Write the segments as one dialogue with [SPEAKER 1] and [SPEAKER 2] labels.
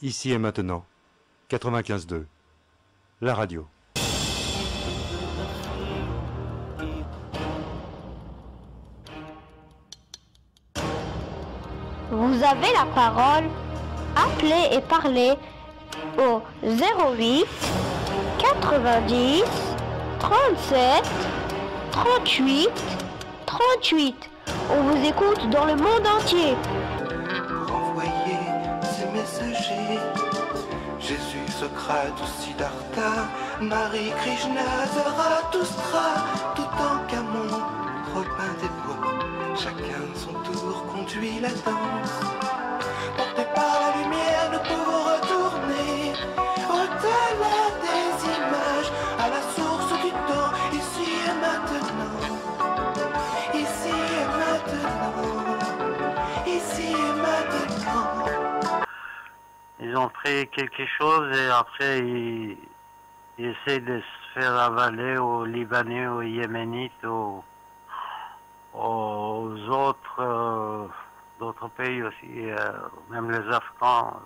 [SPEAKER 1] Ici et maintenant, 95.2, la radio.
[SPEAKER 2] Vous avez la parole. Appelez et parlez au 08 90 37 38 38. On vous écoute dans le monde entier.
[SPEAKER 3] Pour envoyer ces messagers, Jésus, Socrate ou Siddhartha, Marie, Krishna, Zarathustra, tout en Camon, Robin des Bois, chacun son tour conduit la danse. Portés par la lumière, nous pouvons retourner au-delà des images, à la source du temps, ici et maintenant. Ici et maintenant. Ici et maintenant.
[SPEAKER 4] Ils ont pris quelque chose et après ils essaient de se faire avaler aux Libanais, aux Yéménites, aux autres d'autres pays aussi, même les Afghans,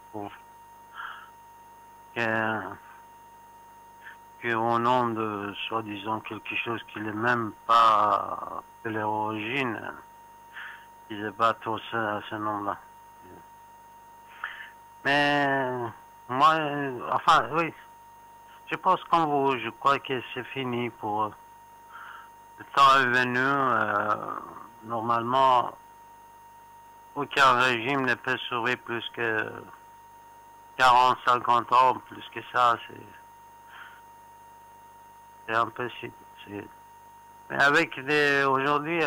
[SPEAKER 4] qui au nom de soi-disant quelque chose qui n'est même pas de leur origine, ils se battent à ce nom-là. Mais moi, enfin oui, je pense comme vous, je crois que c'est fini pour... Le temps est venu, normalement, aucun régime ne peut sauver plus que 40, 50 ans, plus que ça, c'est impossible. Mais avec aujourd'hui,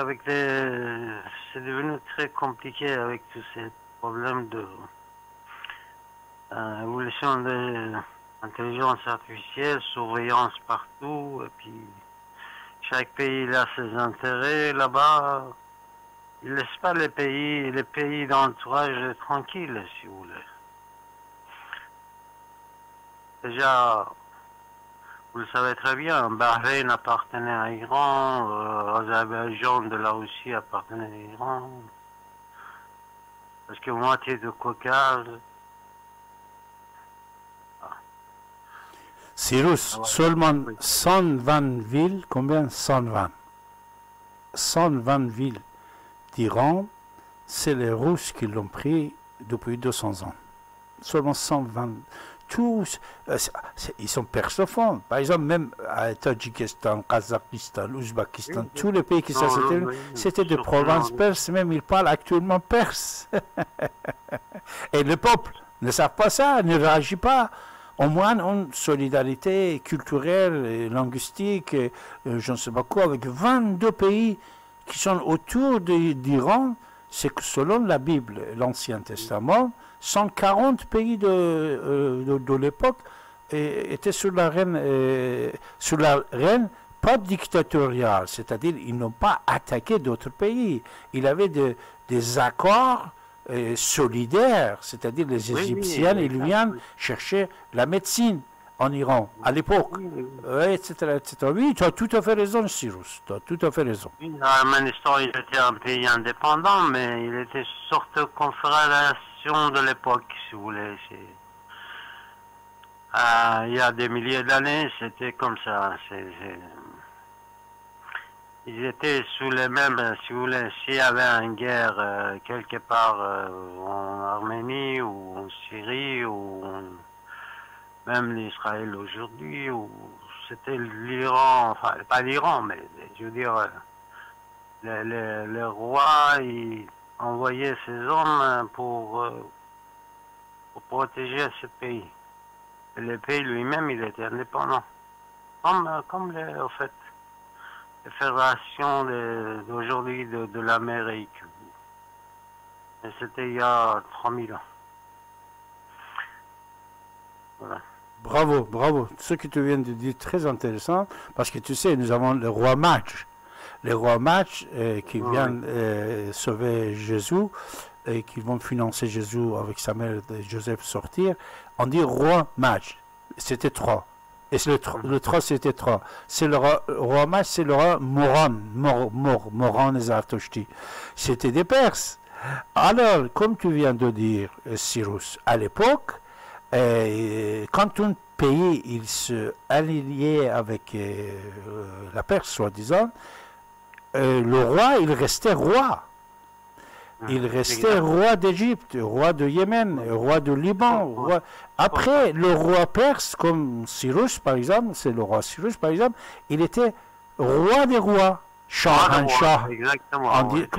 [SPEAKER 4] c'est devenu très compliqué avec tous ces problèmes de évolution de l'intelligence artificielle, surveillance partout, et puis chaque pays il a ses intérêts là-bas. Ils ne laissent pas les pays d'entourage tranquilles, si vous voulez. Déjà, vous le savez très bien, Bahreïn appartenait à l'Iran, Azerbaïdjan de la Russie appartenait à l'Iran, parce que moitié du Caucase.
[SPEAKER 5] Cyrus, seulement 120 villes, combien 120 120 villes d'Iran, c'est les Russes qui l'ont pris depuis 200 ans. Seulement 120. Tous, ils sont persophones. Par exemple, même à Tadjikistan, Kazakhstan, Ouzbékistan, tous les pays qui c'était des provinces perses, même ils parlent actuellement perse. Et le peuple ne savent pas ça, ne réagit pas. Au moins, en solidarité culturelle et linguistique, je ne sais pas quoi, avec 22 pays qui sont autour d'Iran, c'est que selon la Bible et l'Ancien Testament, 140 pays de l'époque étaient sous la reine pas dictatoriale, c'est-à-dire ils n'ont pas attaqué d'autres pays. Il y avait des accords solidaires, c'est-à-dire les Égyptiens, ils viennent chercher la médecine en Iran, à l'époque, etc., etc. Oui, tu as tout à fait raison, Cyrus, tu as tout à fait raison.
[SPEAKER 4] Oui, l'Arménistan, il était un pays indépendant, mais il était une sorte de confédération de l'époque, si vous voulez. Il y a des milliers d'années, c'était comme ça. Ils étaient sous les mêmes, si vous voulez, s'il y avait une guerre quelque part en Arménie ou en Syrie ou même l'Israël aujourd'hui, ou c'était l'Iran, enfin pas l'Iran, mais je veux dire, le roi il envoyait ses hommes pour protéger ce pays. Et le pays lui-même, il était indépendant. Comme en fait, les fédérations d'aujourd'hui de l'Amérique. Et c'était il y a 3000 ans. Voilà.
[SPEAKER 5] Bravo, bravo. Ce que tu viens de dire est très intéressant, parce que tu sais, nous avons le roi Mage. Le roi Mage qui vient sauver Jésus, et qui vont financer Jésus avec sa mère Joseph sortir. On dit roi Mage. C'était 3. Et le 3, c'était 3. C'est le roi Mage, c'est le roi Moran et Zartoshti. C'était des Perses. Alors, comme tu viens de dire, Cyrus, à l'époque, Quand un pays il se alliait avec la Perse, soi-disant, le roi, il restait roi. Il restait roi d'Égypte, roi de Yémen, roi de Liban. Roi... Après, le roi perse, comme Cyrus par exemple, c'est le roi Cyrus par exemple, il était roi des rois. Shahanshah.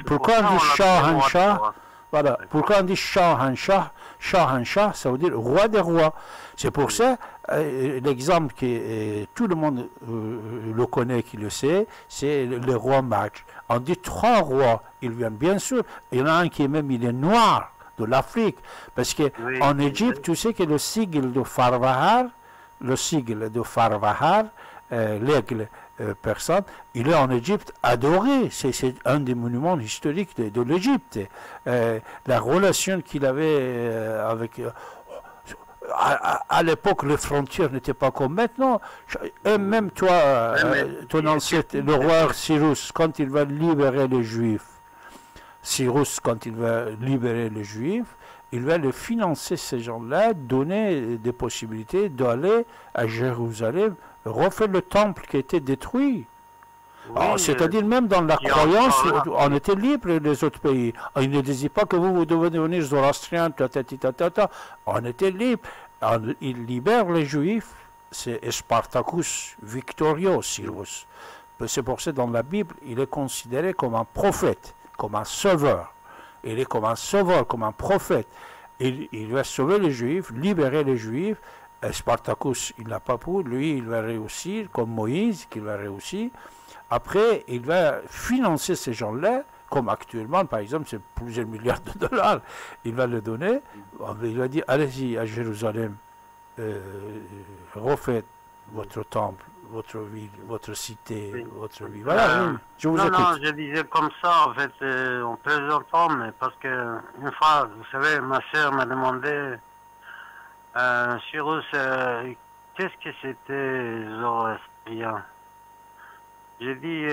[SPEAKER 5] Pourquoi on dit Shahanshah? Voilà. Pourquoi on dit Shahanshah? Shahanshah, ça veut dire roi des rois. C'est pour ça, l'exemple que tout le monde le connaît, qui le sait, c'est le roi Maj. On dit 3 rois, ils viennent bien sûr. Il y en a un qui est même, il est noir, de l'Afrique. Parce qu'en Égypte, tu sais que le sigle de Farvahar, l'aigle persan, il est en Égypte adoré. C'est un des monuments historiques de l'Égypte. La relation qu'il avait avec... à l'époque, les frontières n'étaient pas comme maintenant. Et même toi, ton ancêtre, le roi Cyrus, quand il va libérer les Juifs, il va les financer, ces gens-là, donner des possibilités d'aller à Jérusalem, refaire le temple qui a été détruit. Oui, c'est-à-dire même dans la croyance, on était libre les autres pays. Il ne disait pas que vous devez devenir zoroastrien, on était libre. Il libère les Juifs, c'est Spartacus Victorious, Cyrus. C'est pour ça que dans la Bible, il est considéré comme un prophète, comme un sauveur. Il est comme un sauveur, comme un prophète. Il va sauver les Juifs, libérer les Juifs. Spartacus, il n'a pas pu, lui, il va réussir, comme Moïse, qui va réussir. Après, il va financer ces gens-là, comme actuellement, par exemple, c'est plusieurs milliards de dollars. Il va le donner. Il va dire, allez-y à Jérusalem, refaites votre temple, votre ville, votre cité, oui. Votre vie. Voilà, oui, je vous écoute.
[SPEAKER 4] Non, je disais comme ça, en fait, on peut l'entendre, mais parce que une fois, vous savez, ma soeur m'a demandé, Cyrus, qu'est-ce que c'était zoroastrien? J'ai dit,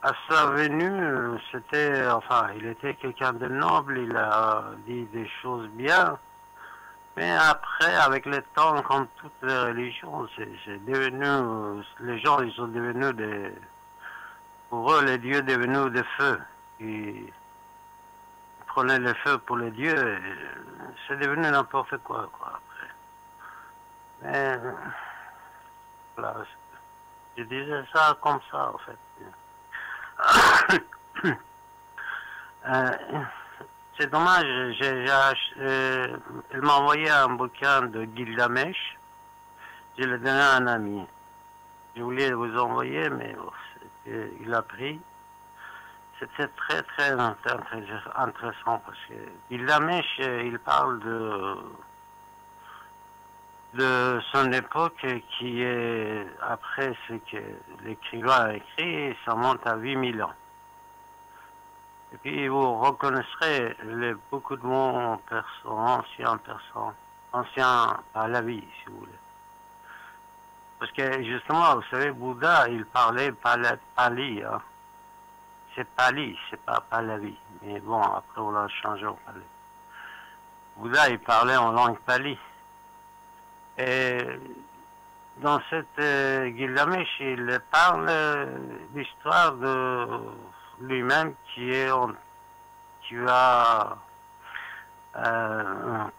[SPEAKER 4] à sa venue, c'était, enfin, il était quelqu'un de noble, il a dit des choses bien, mais après, avec le temps, comme toutes les religions, c'est devenu, les gens, ils sont devenus des, pour eux, les dieux devenus des feux. Ils prenaient le feu pour les dieux, c'est devenu n'importe quoi, après. Mais, voilà, je disais ça comme ça, en fait. C'est dommage, elle m'a envoyé un bouquin de Gilgamesh, je l'ai donné à un ami. Je voulais vous envoyer, mais il a pris. C'était très très intéressant parce que Gilgamesh, il parle de son époque qui est, après ce que l'écrivain a écrit, ça monte à 8000 ans. Et puis vous reconnaîtrez beaucoup de mots anciens à la vie, si vous voulez. Parce que justement, vous savez, Bouddha, il parlait Pali. Hein. C'est Pali, c'est pas Pahlavi. Mais bon, après on l'a changé en Pali. Bouddha, il parlait en langue Pali. Et dans cette Gilgamesh, il parle l'histoire de lui-même qui va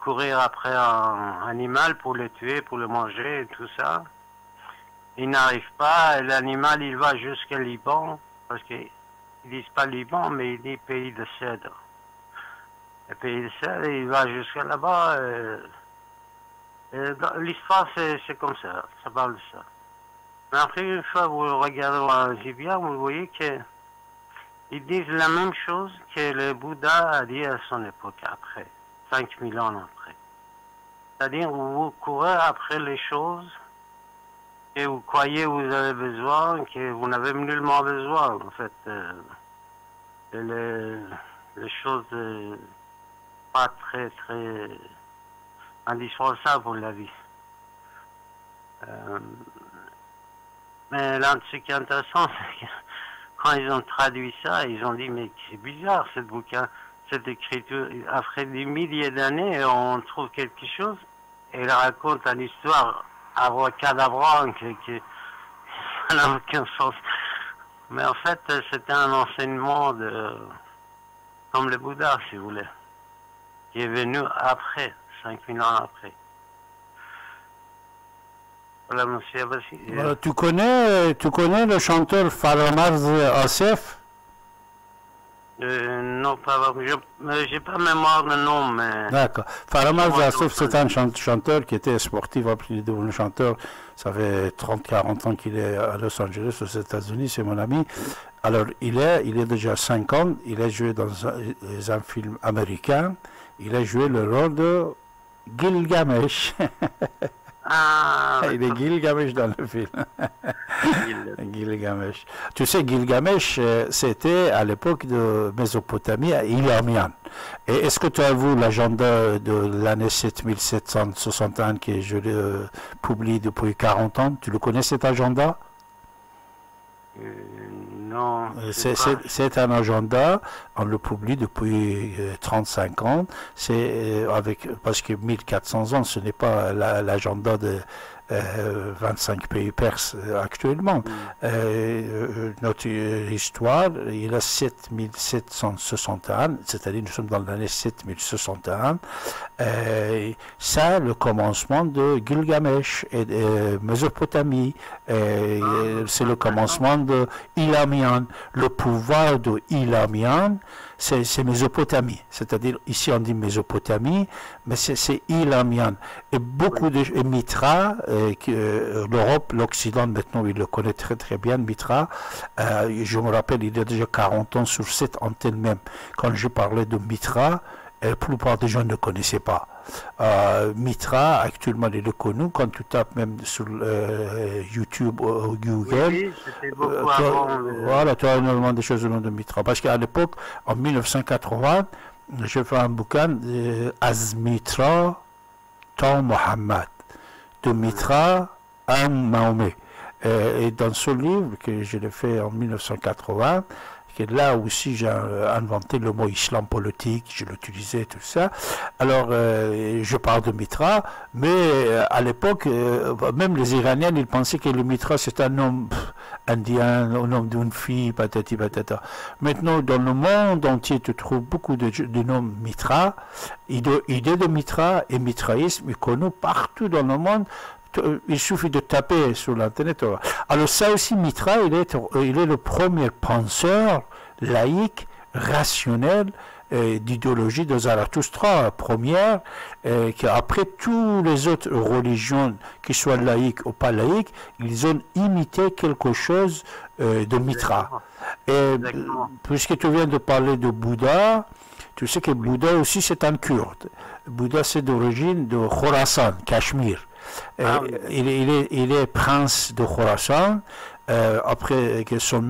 [SPEAKER 4] courir après un animal pour le tuer, pour le manger et tout ça. Il n'arrive pas, l'animal il va jusqu'à Liban, parce qu'ils disent pas Liban, mais ils disent pays de cèdre. Le pays de cèdre, il va jusqu'à là-bas. L'histoire, c'est comme ça parle de ça. Mais après, une fois vous regardez bien, vous voyez qu'ils disent la même chose que le Bouddha a dit à son époque, après, 5000 ans après. C'est-à-dire, vous courez après les choses que vous croyez que vous avez besoin, que vous n'avez nullement besoin, en fait. Les choses pas très indispensable pour la vie. Mais là, ce qui est intéressant, c'est que quand ils ont traduit ça, ils ont dit, mais c'est bizarre, cette bouquin, cette écriture, après des milliers d'années, on trouve quelque chose, il raconte une histoire abracadabrante qui n'a aucun sens. Mais en fait, c'était un enseignement comme le Bouddha, si vous voulez, qui est venu après, 5000 ans après. Voilà, monsieur Abbassi.
[SPEAKER 5] Tu connais le chanteur Faramaz Asef?
[SPEAKER 4] Non, pas vraiment. J'ai pas mémoire de nom, mais...
[SPEAKER 5] D'accord. Faramaz Asef, c'est un chanteur qui était sportif, après il est devenu chanteur. Ça fait 30-40 ans qu'il est à Los Angeles, aux États-Unis, c'est mon ami. Alors, il est déjà 5 ans, il a joué dans un film américain, il a joué le rôle de Gilgamesh.
[SPEAKER 4] Ah,
[SPEAKER 5] il est Gilgamesh dans le film. Gilgamesh. Tu sais, Gilgamesh, c'était à l'époque de Mésopotamie, à Ilamian. Et est-ce que tu as vu l'agenda de l'année 7761 que je publie depuis 40 ans? Tu le connais cet agenda?
[SPEAKER 4] non.
[SPEAKER 5] C'est un agenda, on le publie depuis 35 ans. C'est parce que 1400 ans, ce n'est pas l'agenda de 25 pays perses actuellement. Notre histoire, il a 7761, c'est-à-dire nous sommes dans l'année 7061. C'est le commencement de Gilgamesh et de Mésopotamie. C'est le commencement de Ilamian. Le pouvoir de Ilamian, c'est Mésopotamie. C'est-à-dire, ici on dit Mésopotamie, mais c'est Ilamian. Et beaucoup de Mitra, l'Europe, l'Occident, maintenant, il le connaît très très bien, Mitra. Je me rappelle, il y a déjà 40 ans sur cette antenne même, quand je parlais de Mitra, la plupart des gens ne connaissaient pas. Mitra, actuellement, il est connu. Quand tu tapes même sur YouTube ou Google,
[SPEAKER 4] oui, c'était beaucoup avant.
[SPEAKER 5] Voilà, tu as énormément de choses au nom de Mitra. Parce qu'à l'époque, en 1980, j'ai fait un bouquin Azmitra Tan Mohammed, de Mitra à Mahomet. Et dans ce livre, que je l'ai fait en 1980, que là aussi j'ai inventé le mot islam politique, je l'utilisais, tout ça. Alors, je parle de Mitra, mais à l'époque, même les Iraniens, ils pensaient que le Mitra, c'est un homme indien, un homme d'une fille, patati patata. Maintenant, dans le monde entier, tu trouves beaucoup de noms Mitra. L'idée de Mitra et mitraïsme est connue partout dans le monde. Il suffit de taper sur l'internet. Alors ça aussi, Mitra, il est le premier penseur laïque, rationnel, d'idéologie de Zarathustra, première, qui après toutes les autres religions, qu'ils soient laïques ou pas laïques, ils ont imité quelque chose de Mitra. Et puisque tu viens de parler de Bouddha, tu sais que Bouddha aussi c'est un kurde. Bouddha c'est d'origine de Khorasan, Cachemire. Il est prince de Khorasan. Après que son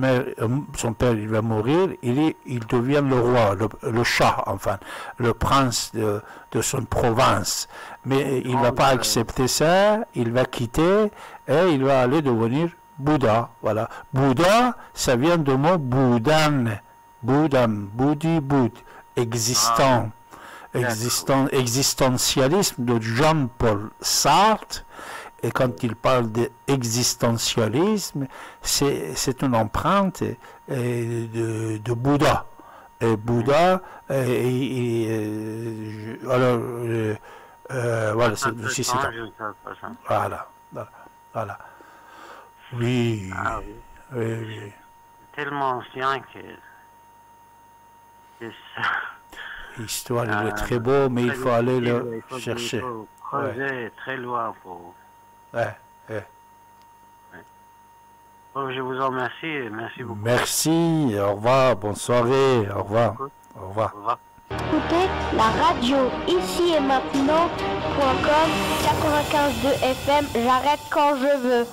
[SPEAKER 5] père il va mourir, il devient le roi, le shah, enfin, le prince de son province. Mais il ne va pas accepter ça, il va quitter et il va aller devenir Bouddha. Voilà. Bouddha, ça vient du mot Bouddhan, Bouddham, Bouddhi, Boud, existant. Existentialisme de Jean-Paul Sartre, et quand il parle d'existentialisme, c'est une empreinte de Bouddha. Et Bouddha, alors, voilà, c'est aussi ça. Voilà. Oui. Oui.
[SPEAKER 4] Tellement ancien que
[SPEAKER 5] l'histoire, il est très beau, mais il faut aller le chercher.
[SPEAKER 4] Il faut creuser très loin pour... Bon, je vous en remercie et merci beaucoup.
[SPEAKER 5] Merci, au revoir, bonne soirée, au revoir. Au revoir.
[SPEAKER 4] Au revoir.
[SPEAKER 2] Écoutez la radio ici et maintenant.com 95.2 FM, j'arrête quand je veux.